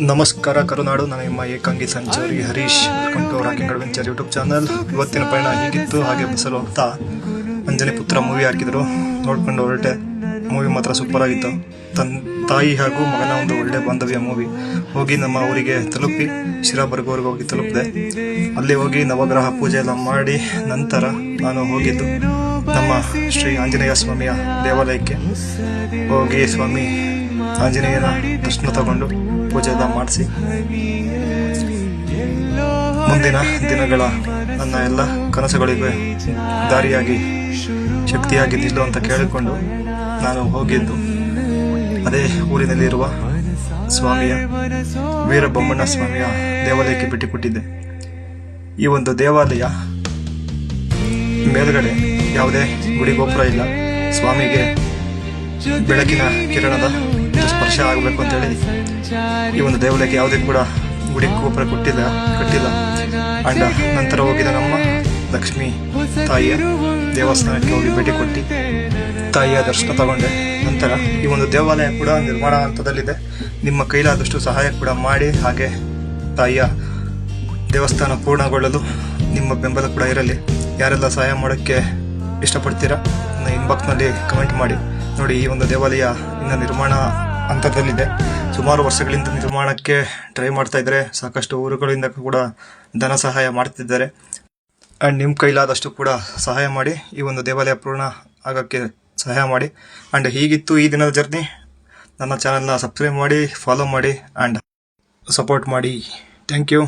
ನಮಸ್ಕಾರ ಕರುನಾಡು, ನಾನು ನಿಮ್ಮ ಏಕಾಂಗಿ ಸಂಚಾರಿ Harish. Welcome to rocking adventure YouTube channel. ಇವತ್ತಿನ ಪಯಣ ಹೀಗಿತ್ತು ಹಾಗೆ ಬಸಲು ಹೋಗ್ತಾ ಅಂಜನಿ ಪುತ್ರ ಮೂವಿ ಹಾಕಿದ್ರು, ನೋಡ್ಕೊಂಡು ಹೊರಟೆ. ಮೂವಿ ಮಾತ್ರ ಸೂಪರ್ ಆಗಿತ್ತು. ತಾಯಿ ಹಾಗೂ ಮಗನ ಒಂದು ಒಳ್ಳೆ ಬಾಂಧವ್ಯ ಮೂವಿ. ಹೋಗಿ ನಮ್ಮ ಊರಿಗೆ ತಲುಪಿ ಶಿರಾಬರ್ಗವರೆಗೆ ಹೋಗಿ ತಲುಪಿದೆ. ಅಲ್ಲಿ ಹೋಗಿ ನವಗ್ರಹ ಪೂಜೆ ಎಲ್ಲ ಮಾಡಿ ನಂತರ ನಾನು ಹೋಗಿದ್ದು ನಮ್ಮ ಶ್ರೀ ಆಂಜನೇಯ ಸ್ವಾಮಿಯ ದೇವಾಲಯಕ್ಕೆ. ಹೋಗಿ ಸ್ವಾಮಿ ಆಂಜನೇಯನ ದರ್ಶನ ತಗೊಂಡು ಪೂಜೆ ಎಲ್ಲ ಮಾಡಿಸಿ ಮುಂದಿನ ದಿನಗಳ ನನ್ನ ಎಲ್ಲ ಕನಸುಗಳಿಗೆ ದಾರಿಯಾಗಿ ಶಕ್ತಿಯಾಗಿ ನಿಲ್ಲು ಅಂತ ಕೇಳಿಕೊಂಡು ನಾನು ಹೋಗಿದ್ದು ಅದೇ ಊರಿನಲ್ಲಿರುವ ಸ್ವಾಮಿಯ ವೀರಬೊಮ್ಮಣ್ಣ ಸ್ವಾಮಿಯ ದೇವಾಲಯಕ್ಕೆ ಭೇಟಿ ಕೊಟ್ಟಿದ್ದೆ. ಈ ಒಂದು ದೇವಾಲಯ ಮೇಲ್ಗಡೆ ಯಾವುದೇ ಗುಡಿ ಗೋಪುರ ಇಲ್ಲ. ಸ್ವಾಮಿಗೆ ಬೆಳಕಿನ ಕಿರಣದ ಸ್ಪರ್ಶ ಆಗಬೇಕು ಅಂತೇಳಿ ಈ ಒಂದು ದೇವಾಲಯಕ್ಕೆ ಯಾವುದೇ ಕೂಡ ಗುಡಿ ಗೋಪುರ ಕಟ್ಟಿಲ್ಲ. ಅಂಡ್ ನಂತರ ಹೋಗಿದ ನಮ್ಮ ಲಕ್ಷ್ಮೀ ತಾಯಿಯ ದೇವಸ್ಥಾನಕ್ಕೆ ಹೋಗಿ ಭೇಟಿ ಕೊಟ್ಟು ತಾಯಿಯ ದರ್ಶನ ತಗೊಂಡೆ. ನಂತರ ಈ ಒಂದು ದೇವಾಲಯ ಕೂಡ ನಿರ್ಮಾಣ ಹಂತದಲ್ಲಿದೆ. ನಿಮ್ಮ ಕೈಲಾದಷ್ಟು ಸಹಾಯ ಕೂಡ ಮಾಡಿ, ಹಾಗೆ ತಾಯಿಯ ದೇವಸ್ಥಾನ ಪೂರ್ಣಗೊಳ್ಳಲು ನಿಮ್ಮ ಬೆಂಬಲ ಕೂಡ ಇರಲಿ. ಯಾರೆಲ್ಲ ಸಹಾಯ ಮಾಡೋಕ್ಕೆ ಇಷ್ಟಪಡ್ತೀರಾ ನನ್ನ ಇನ್ಬಾಕ್ಸ್ನಲ್ಲಿ ಕಮೆಂಟ್ ಮಾಡಿ. ನೋಡಿ, ಈ ಒಂದು ದೇವಾಲಯ ಇನ್ನು ನಿರ್ಮಾಣ ಹಂತದಲ್ಲಿದೆ. ಸುಮಾರು ವರ್ಷಗಳಿಂದ ನಿರ್ಮಾಣಕ್ಕೆ ಟ್ರೈ ಮಾಡ್ತಾ ಇದ್ದಾರೆ. ಸಾಕಷ್ಟು ಊರುಗಳಿಂದ ಕೂಡ ಧನ ಸಹಾಯ ಮಾಡ್ತಿದ್ದಾರೆ. ಆ್ಯಂಡ್ ನಿಮ್ಮ ಕೈಲಾದಷ್ಟು ಕೂಡ ಸಹಾಯ ಮಾಡಿ, ಈ ಒಂದು ದೇವಾಲಯ ಪೂರ್ಣ ಆಗೋಕ್ಕೆ ಸಹಾಯ ಮಾಡಿ. ಆ್ಯಂಡ್ ಹೀಗಿತ್ತು ಈ ದಿನದ ಜರ್ನಿ. ನನ್ನ ಚಾನಲ್ನ ಸಬ್ಸ್ಕ್ರೈಬ್ ಮಾಡಿ, ಫಾಲೋ ಮಾಡಿ ಆ್ಯಂಡ್ ಸಪೋರ್ಟ್ ಮಾಡಿ. Thank you.